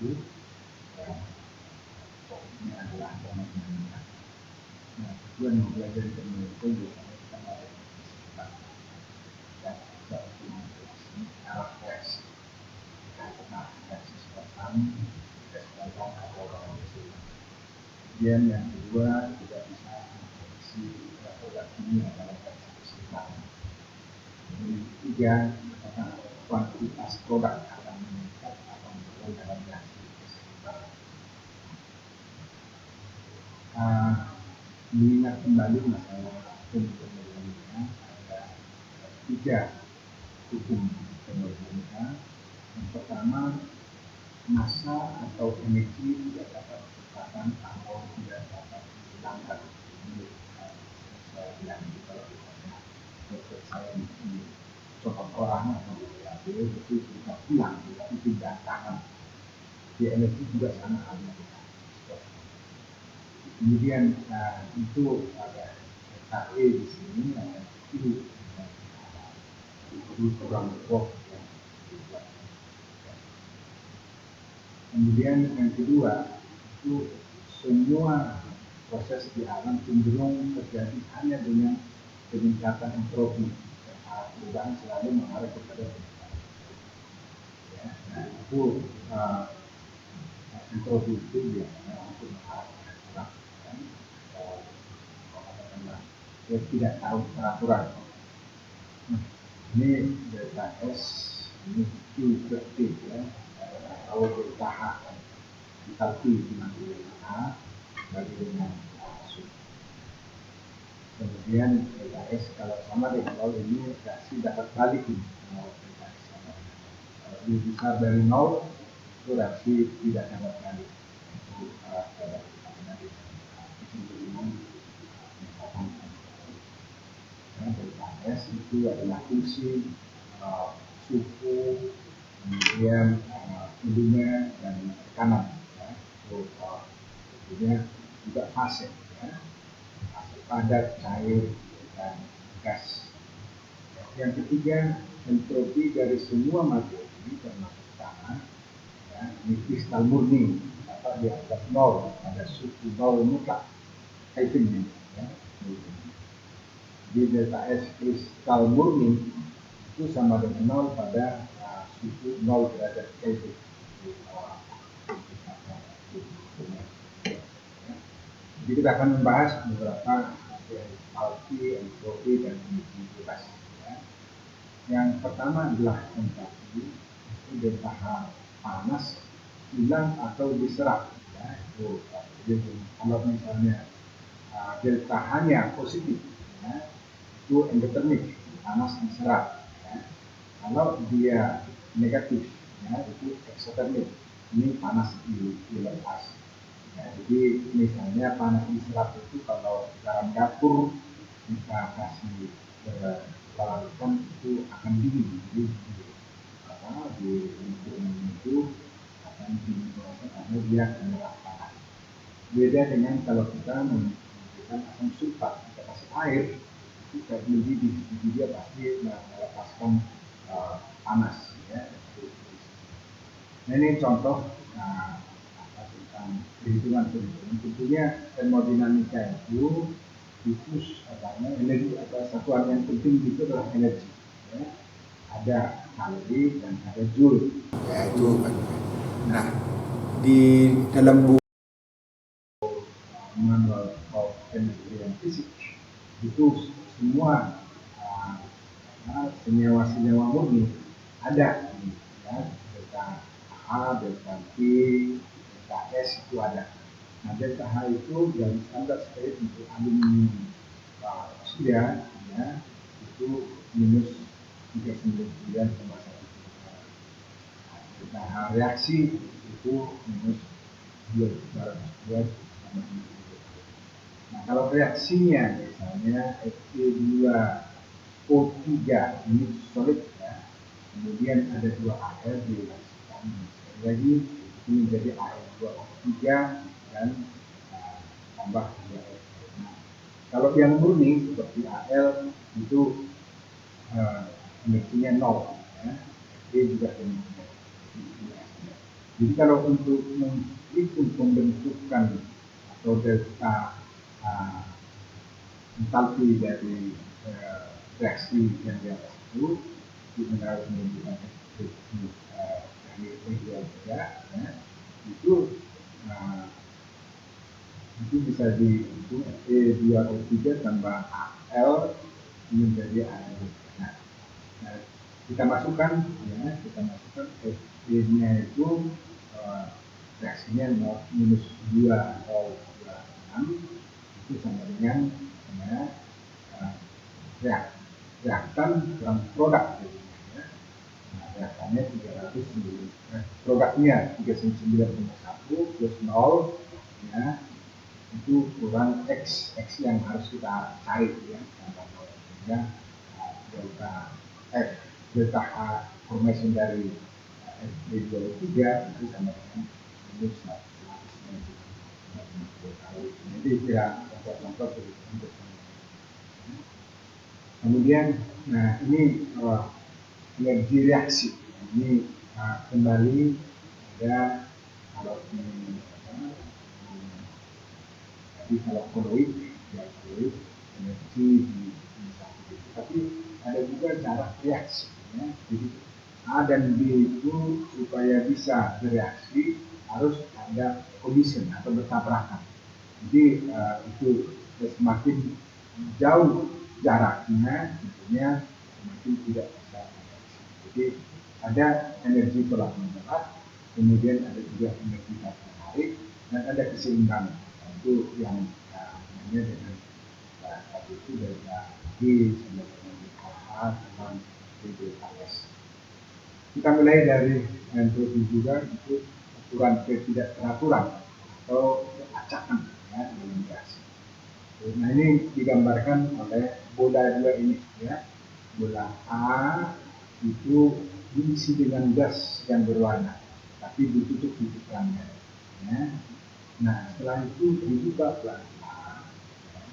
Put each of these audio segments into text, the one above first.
Ini adalah termodinamika. Nah, tujuan belajar termodinamika juga kita mulai fisika dan juga optimalisasi arah reaksi. Karena reaksi spontan, atau reaksi. Kemudian yang kedua juga bisa memproduksi produk kimia dalam reaksi fisika. Yang ketiga, kuantitas produk akan meningkat atau menurun dalam reaksi fisika. Mengingat kembali masalah hukum termodinamika, ada 3 hukum termodinamika. Yang pertama, massa atau energi tidak dapat diciptakan atau tidak dapat dihilangkan. Ini saya bilang kalau menurut saya ini contoh orang atau beliau itu tidak hilang, tapi tidak tangan. Di energi juga sama halnya. Kemudian itu ada KE di sini, ada Q, itu program work yang dibuat. Kemudian yang kedua, itu semua proses di alam cenderung terjadi hanya dengan peningkatan entropi. Perubahan selalu mengarah kepada peningkatan. Ya, nah, itu entropi itu biasanya untuk mengarahkan orang, dia tidak tahu peraturan. Ini delta S, ini Q per T ya, atau delta H. Tapi dengan delta H bagi dengan suhu. Kemudian delta S kalau sama dengan 0 ini reaksi dapat balik ini. Delta S sama. Kalau lebih besar dari 0 itu reaksi tidak dapat balik. Itu delta S itu adalah fungsi suhu, kemudian volume dan tekanan. Kemudian juga fase, fase padat, cair, dan gas. Yang ketiga, entropi dari semua materi termasuk tanah, ini kristal murni dapat dianggap 0 pada suhu 0 mutlak. Itemnya, di delta S kristal murni itu sama dengan 0 pada suhu 0 derajat Kelvin. Jadi kita akan membahas beberapa enthalpy, entropi, dan energi bebas. Yang pertama adalah enthalpy, itu delta H panas, hilang atau diserap. Jadi kalau misalnya delta H-nya positif, itu endotermik, panas diserap. Kalau dia negatif, itu eksotermik, ini panas dilepas. Jadi misalnya panas diserap itu kalau dalam dapur kita kasih peralatan itu akan dingin. Jadi di lingkungan itu akan dingin karena dia menyerap panas. Beda dengan kalau kita memberikan asam sulfat, kita kasih air, itu kayak mendidih, jadi dia pasti melepaskan panas. Nah, ini contoh tentang perhitungan. Tentunya termodinamika itu energi atau satuan yang penting itu adalah energi. Ada kalori dan ada joule. Itu. Nah, di dalam buku Manual of Chemistry and Physics itu semua senyawa murni ada, delta H, delta T, delta S itu ada. Nah, delta H itu dari standar state untuk aluminium oksida, itu minus 399,1. Delta H reaksi itu minus 202,9. Nah, kalau reaksinya misalnya Fe2O3 ini solid, kemudian ada 2 Al direaksikan, sekali lagi ini menjadi Al2O3 dan tambah 2 F. Nah, kalau yang murni seperti Al itu energinya 0, dia juga demikian. Jadi kalau untuk menghitung pembentukan atau delta entalpi dari reaksi yang di atas itu mineral pembentukan dari E23 ya, itu itu bisa dihitung E2O3 tambah Al menjadi AL. Nah, kita masukkan E-nya itu reaksinya minus 2,26 itu sama dengan reaktan kurang produk gitu, ya. Nah, reaktannya 309, produknya 309,1 plus 0 ya, itu kurang X yang harus kita cari ya, sehingga delta F delta H formation dari F23 itu sama dengan minus 190. Jadi tidak contoh untuk kemudian, nah ini energi reaksi. Ini kembali ada kalau kalau koloid, ya koloid energi di satu. Tapi ada juga cara reaksi. Ya. Jadi A dan B itu supaya bisa bereaksi harus ada collision atau bertabrakan. Jadi itu semakin jauh jaraknya, tentunya semakin tidak bisa bereaksi. Jadi ada energi tolak menyerap, kemudian ada juga energi tarik, dan ada keseimbangan. Itu yang namanya dengan tadi itu delta G sama dengan delta H sama delta S. Kita mulai dari entropi juga, itu ukuran ketidakteraturan atau keacakan ya dalam reaksi. Nah ini digambarkan oleh bola dua ini ya. Bola A itu diisi dengan gas yang berwarna, tapi ditutup tutupannya. Ya. Nah setelah itu dibuka pelan-pelan, ya,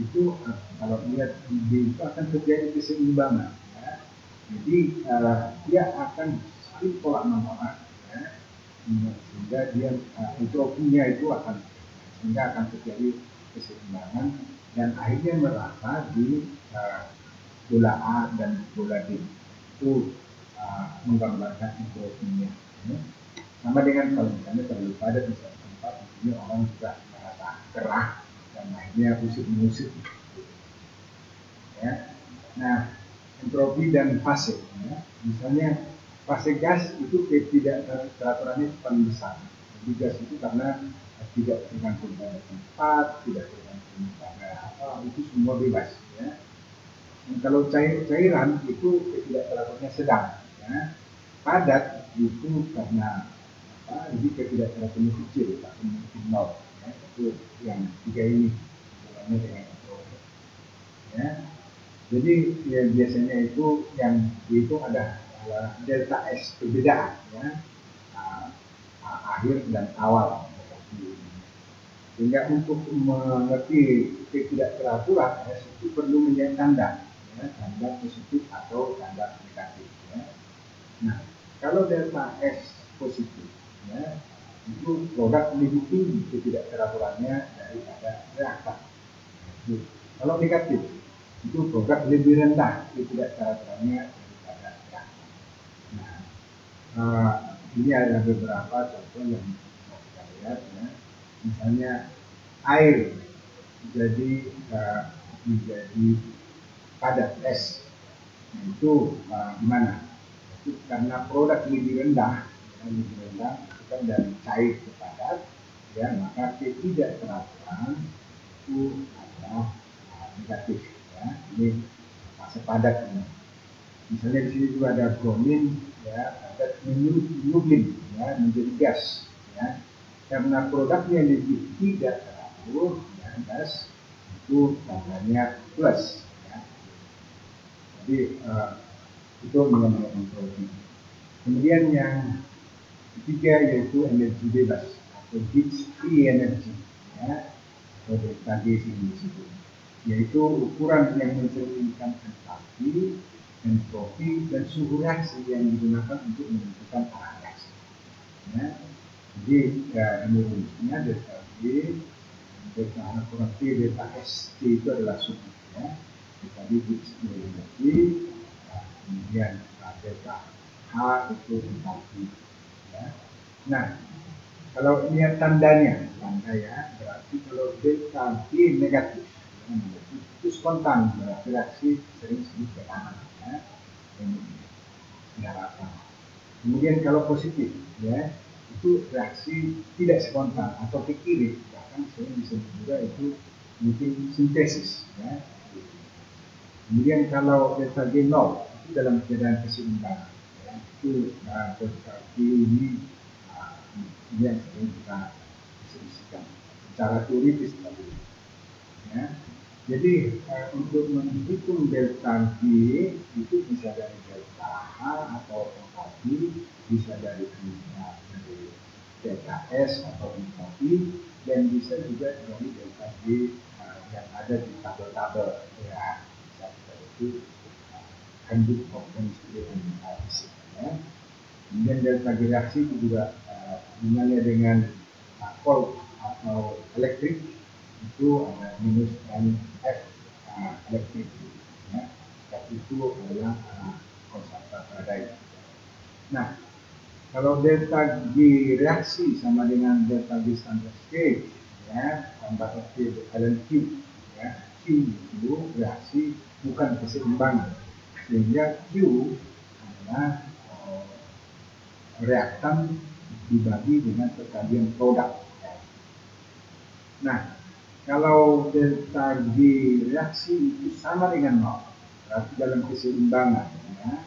itu kalau lihat di itu akan terjadi keseimbangan. Ya. Jadi dia akan saling tolak menolak, ya, sehingga dia entropinya itu akan terjadi keseimbangan dan akhirnya merata di bola A dan bola B. Itu menggambarkan entropinya. Ya. Sama dengan kalau misalnya terlalu padat di suatu tempat, ini orang juga merasa gerah dan akhirnya usik-musik. Ya. Nah, entropi dan fase. Ya. Misalnya fase gas itu ketidakteraturannya paling besar. Jadi gas itu karena tidak tergantung pada tempat, tidak tergantung pada apa, itu semua bebas. Ya. Dan kalau cairan itu ketidakteraturannya sedang. Ya. Padat itu karena jadi ketidakteraturannya kecil atau mungkin nol. Ya. Itu yang tiga ini hubungannya dengan entropi. Ya. Jadi ya, biasanya itu yang dihitung ada delta S perbedaan ya, akhir dan awal. Sehingga untuk mengerti ketidakteraturan S itu perlu menjadi tanda, ya, tanda positif atau tanda negatif. Ya. Nah, kalau delta S positif, ya, itu produk lebih tinggi ketidakteraturannya daripada reaktan. Kalau negatif, itu produk lebih rendah ketidakteraturannya daripada reaktan. Nah, ini ada beberapa contoh yang bisa kita lihat, ya. Misalnya air menjadi padat es. Nah, itu gimana? Itu karena produk lebih rendah, itu kan dari cair ke padat, ya, maka ketidakteraturan itu adalah negatif. Ya. Ini fase padat ini. Misalnya di sini juga ada bromin, ya, ada niobium, ya, menjadi gas, ya. Karena produknya lebih tidak teratur, ya, gas itu tandanya plus, ya. Jadi itu mengenai entropi. Kemudian yang ketiga yaitu energi bebas atau Gibbs free energy, ya, atau delta G sini disebut, yaitu ukuran yang mencerminkan entalpi, entropi dan suhu reaksi yang digunakan untuk menentukan arah reaksi. Ya. Jadi ini rumusnya delta G, delta H kurang T, delta S, T itu adalah suhu ya. Tadi energi, kemudian delta H itu entalpi ya. Nah, kalau ini tandanya, tanda ya, berarti kalau delta G negatif, itu spontan, berarti reaksi sering sedikit tekanan ya. Kemudian kalau positif ya, itu reaksi tidak spontan atau ke kiri, bahkan sering disebut juga itu mungkin sintesis ya. Kemudian kalau delta G 0 itu dalam keadaan keseimbangan ya, itu delta G ini yang sering kita diskusikan secara teoritis tadi ya. Jadi untuk menghitung delta G itu bisa dari delta H atau entalpi, bisa dari delta S atau entalpi, dan bisa juga dari delta G yang ada di tabel-tabel ya. Itu handbook of chemistry and physics ya. Kemudian delta G reaksi itu juga hubungannya dengan volt atau elektrik itu ada minus F elektrik ya. F itu adalah konstanta Faraday. Nah, kalau delta G reaksi sama dengan delta G standard state ya, tambah F ln Q ya. Q itu reaksi bukan keseimbangan, sehingga Q adalah reaktan dibagi dengan perkalian produk. Nah, kalau delta G reaksi itu sama dengan 0, berarti dalam keseimbangan ya,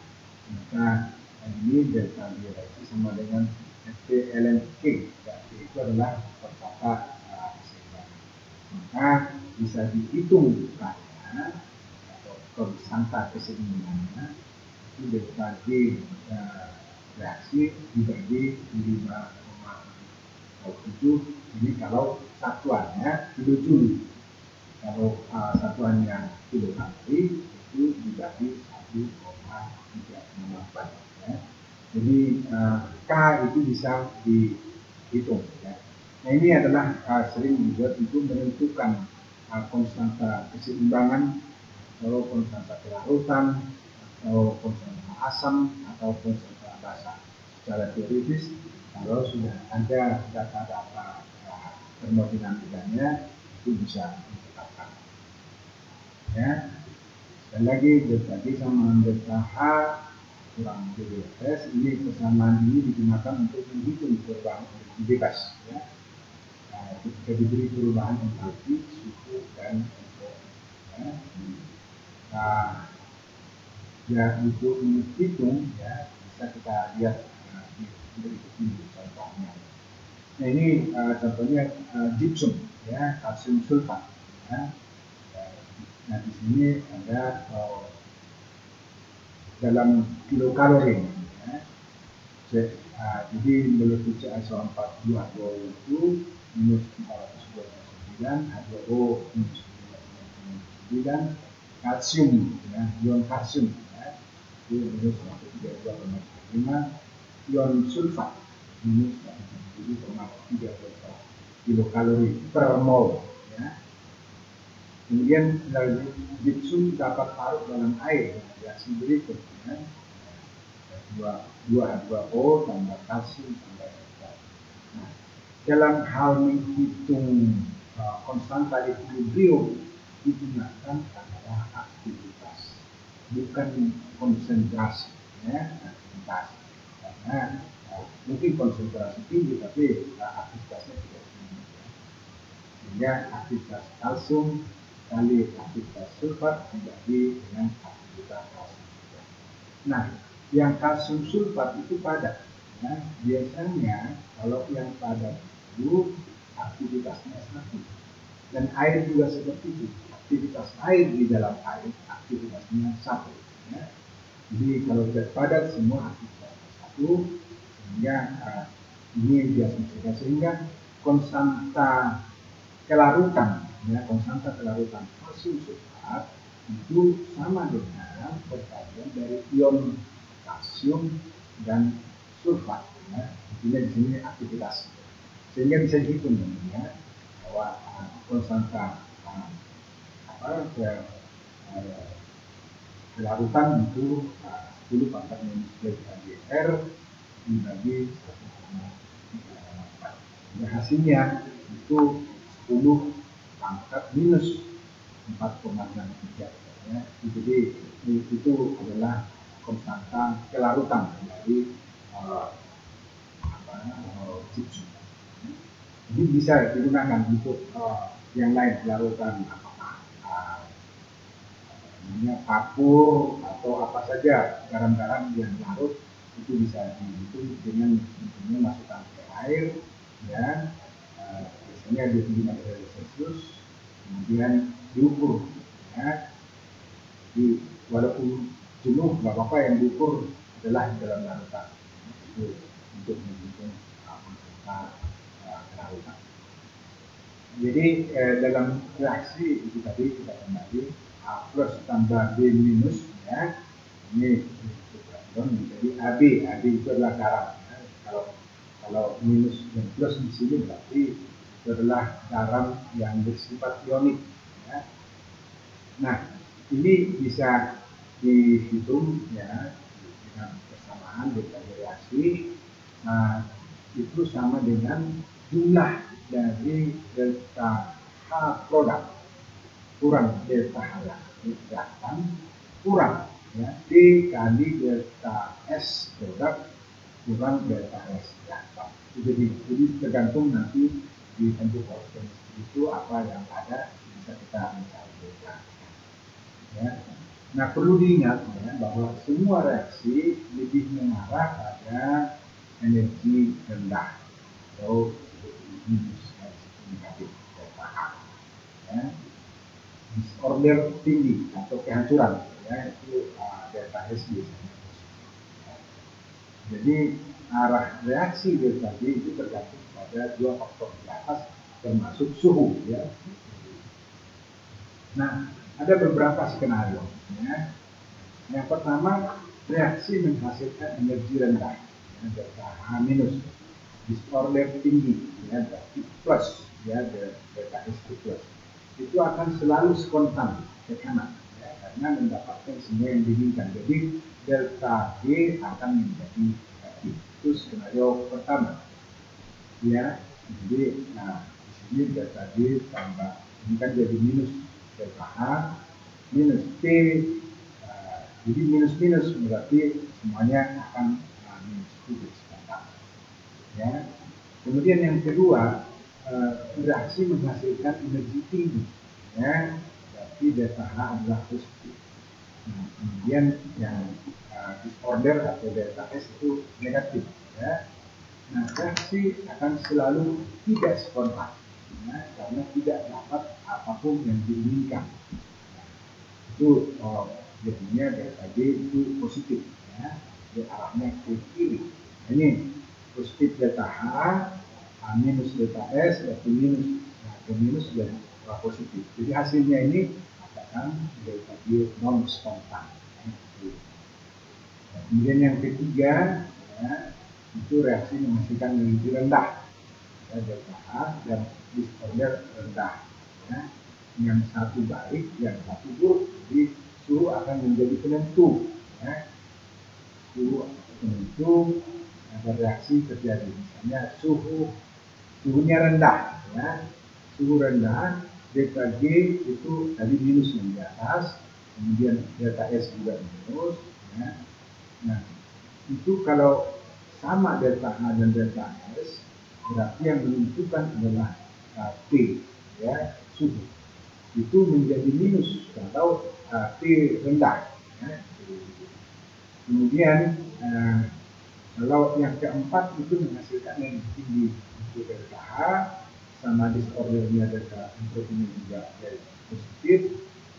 maka ini delta G reaksi sama dengan F ln K, berarti itu adalah perkata keseimbangan. Maka bisa dihitung karena atau konstanta keseimbangannya itu delta G reaksi dibagi 5,07. Ini kalau satuannya kilojoule, kalau satuannya kilokalori itu dibagi 1,368 ya. Jadi K itu bisa dihitung ya. Nah, ini adalah sering dibuat untuk menentukan konstanta keseimbangan, atau konstanta kelarutan, atau konstanta asam, atau konstanta basa. Secara teoritis, kalau sudah ada data-data termodinamikanya itu bisa ditetapkan ya. Dan lagi delta G sama delta H kurang DBS, ini persamaan ini digunakan untuk menghitung perubahan energi bebas ya. Ketika diberi perubahan entalpi, suhu dan ya. Ya untuk menghitung ya bisa kita lihat berikut ini contohnya. Nah, ini contohnya gypsum ya, kalsium sulfat ya. Nah, di sini ada dalam kilokalori ya. Jadi molekul CaSO4 itu minus 429, H2O minus 9, kalsium ya, ion kalsium ya, itu minus 132,5, ion sulfat minus 107,3 kilokalori per mol ya. Kemudian gypsum dapat larut dalam air, reaksi berikut ya. 2H2O tambah kalsium tambah nitrat. Nah, dalam hal menghitung konstanta equilibrium digunakan adalah aktivitas, bukan konsentrasi ya, aktivitas. Karena mungkin konsentrasi tinggi tapi aktivitasnya tidak tinggi ya. Sehingga aktivitas kalsium kali aktivitas sulfat menjadi dengan aktivitas kalsium. Nah, yang kalsium sulfat itu padat ya. Biasanya kalau yang padat itu aktivitasnya satu, dan air juga seperti itu, aktivitas air di dalam air aktivitasnya satu ya. Jadi kalau zat padat semua aktivitasnya satu, sehingga ini biasanya, sehingga konstanta kelarutan ya, konstanta kelarutan kalsium sulfat itu sama dengan perpaduan dari ion kalsium dan sulfat ya. Intinya di sini aktivitas. sehingga bisa dihitung ya, bahwa konstanta larutan itu 10 pangkat minus delta GR dibagi 1,34. Nah, hasilnya itu 10 pangkat minus 4,63 ya. Jadi itu adalah konstanta kelarutan dari chips. Jadi bisa digunakan untuk yang lain, larutan apakah kapur atau apa saja garam-garam yang larut itu bisa dihitung dengan masukkan ke air ya, biasanya 25 derajat Celcius, kemudian diukur ya. Jadi walaupun jenuh nggak apa-apa, yang diukur adalah di dalam larutan itu untuk menghitung larutan. Jadi dalam reaksi itu tadi kita kembali A plus tambah B minus ya, ini jadi AB itu adalah garam ya. Kalau minus dan plus di sini berarti itu adalah garam yang bersifat ionik ya. Nah, ini bisa dihitung ya dengan persamaan delta reaksi. Nah, itu sama dengan jumlah dari delta H produk kurang delta H reaktan kurang ya D kali delta S produk kurang delta S reaktan. Jadi tergantung nanti di bentuk konsumsi itu apa yang ada, bisa kita mencari delta ya. Nah, perlu diingat ya, bahwa semua reaksi lebih mengarah pada energi rendah atau negatif delta H ya. Disorder tinggi atau kehancuran ya, itu delta S biasanya. Jadi arah reaksi delta G itu tergantung pada dua faktor di atas termasuk suhu ya. Nah, ada beberapa skenario ya. Yang pertama, reaksi menghasilkan energi rendah ya, delta H minus, disorder tinggi ya, berarti plus ya, delta S plus. Itu akan selalu spontan ke kanan ya, karena mendapatkan semua yang diinginkan. Jadi delta G akan menjadi negatif. Itu skenario pertama ya. Jadi di sini delta G tambah ini kan jadi minus delta H minus T, jadi minus berarti semuanya akan minus itu spontan ya. Kemudian yang kedua, reaksi menghasilkan energi tinggi ya, berarti delta H adalah positif. Nah, kemudian yang disorder atau delta S itu negatif ya. Nah, reaksi akan selalu tidak spontan ya, karena tidak dapat apapun yang diinginkan. Itu jadinya delta G itu positif ya, di arahnya ke kiri. Nah, ini positif delta H minus delta S berarti minus, nah ke minus dan positif. Jadi hasilnya ini akan delta G non spontan. Nah, kemudian yang ketiga ya, itu reaksi menghasilkan energi rendah ya, delta H dan disorder rendah ya. Yang satu baik, yang satu buruk. Jadi suhu akan menjadi penentu ya. Suhu penentu agar reaksi terjadi. Misalnya suhunya rendah ya, suhu rendah, delta G itu tadi minus yang di atas, kemudian delta S juga minus ya. Nah, itu kalau sama delta H dan delta S, berarti yang menentukan adalah T ya, suhu itu menjadi minus kalau T rendah ya. Kemudian kalau yang keempat itu menghasilkan yang tinggi untuk delta H sama disordernya delta entropinya juga dari positif.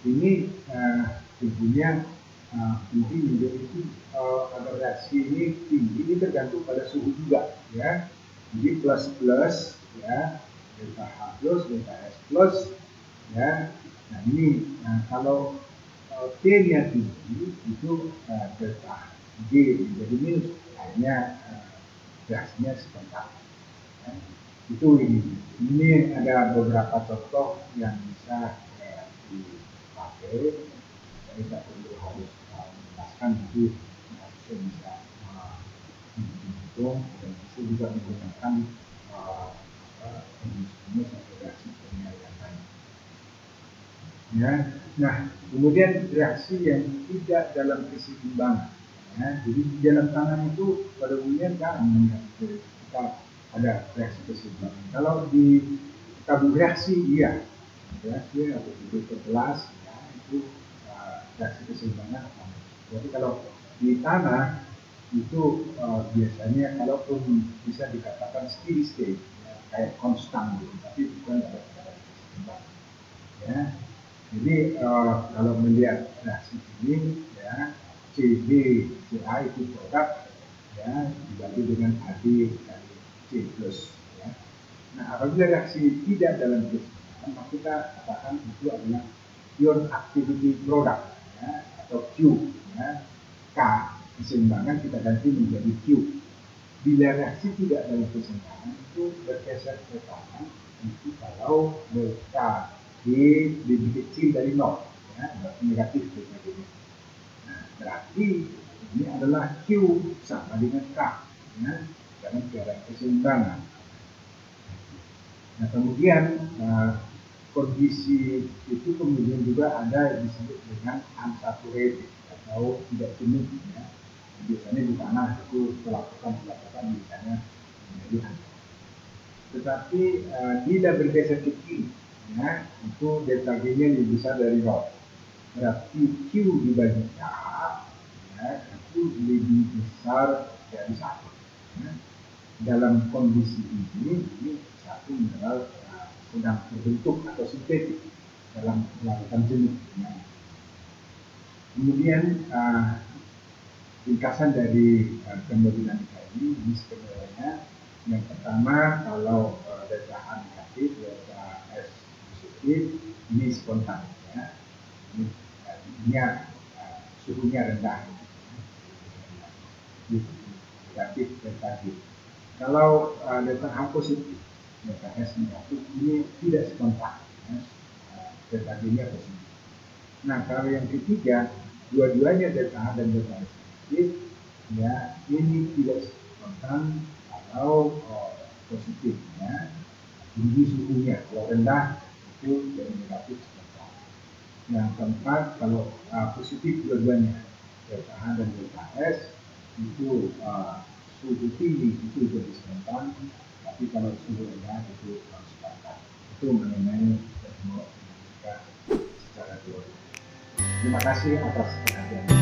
Ini tentunya tinggi menjadi agar reaksi ini tinggi, ini tergantung pada suhu juga ya. Jadi plus ya, delta H plus, delta S plus ya. Nah ini kalau T-nya tinggi itu delta G menjadi minus, akhirnya reaksinya spontan ya. Itu ini ada beberapa contoh yang bisa dipakai. Saya tidak perlu harus menjelaskan, jadi mahasiswa bisa menghitung dan bisa juga menggunakan rumus atau reaksi kimia yang lain. Ya. Nah, kemudian reaksi yang tidak dalam keseimbangan. Ya, jadi di dalam tangan itu pada umumnya kita ada reaksi keseimbangan. Kalau di tabung reaksi, iya, reaksi atau titik kelas, ya, itu reaksi keseimbangan. Jadi kalau di tanah itu biasanya kalaupun bisa dikatakan steady state, ya, kayak konstan gitu, tapi bukan pada keseimbangan. Ya. Jadi kalau melihat reaksi ini, ya, CB CA itu produk, ya, dibagi dengan AB dari C plus. Ya. Nah, apabila reaksi tidak dalam keseimbangan, maka kita katakan itu adalah pure activity product, ya, atau Q. Ya. K keseimbangan kita ganti menjadi Q. Bila reaksi tidak dalam keseimbangan itu bergeser ke kanan, itu kalau delta G lebih kecil dari 0, ya, berarti negatif delta. Nah, berarti ini adalah Q sama dengan K, ya, dalam keadaan keseimbangan. Nah, kemudian kondisi itu kemudian juga ada disebut dengan unsaturated atau tidak jenuh, ya. Biasanya di tanah itu pelapukan misalnya menjadi unsaturated. Tetapi tidak bergeser ke kiri, ya, itu delta G-nya lebih besar dari 0. Berarti Q dibagi K, ya, itu lebih besar dari 1. Ya. Dalam kondisi ini satu mineral sedang terbentuk atau sintetik dalam melakukan jenuh. Ya. Kemudian ringkasan dari termodinamika ini sebenarnya yang pertama, kalau delta H negatif, delta S positif, ini spontan, ya. Ini suhunya rendah, negatif delta G. Kalau delta H positif, delta S negatif, ini tidak spontan, ya. Delta G-nya positif. Nah, kalau yang ketiga, dua-duanya delta H dan delta S negatif, ya, ini tidak spontan kalau positif, ya, tinggi suhunya. Kalau rendah itu jadi negatif spontan. Yang keempat, kalau positif dua-duanya, delta H dan delta S, itu suhu tinggi itu jadi spontan, tapi kalau suhu rendah itu spontan. Itu mengenai termodinamika secara teori. Terima kasih atas perhatiannya.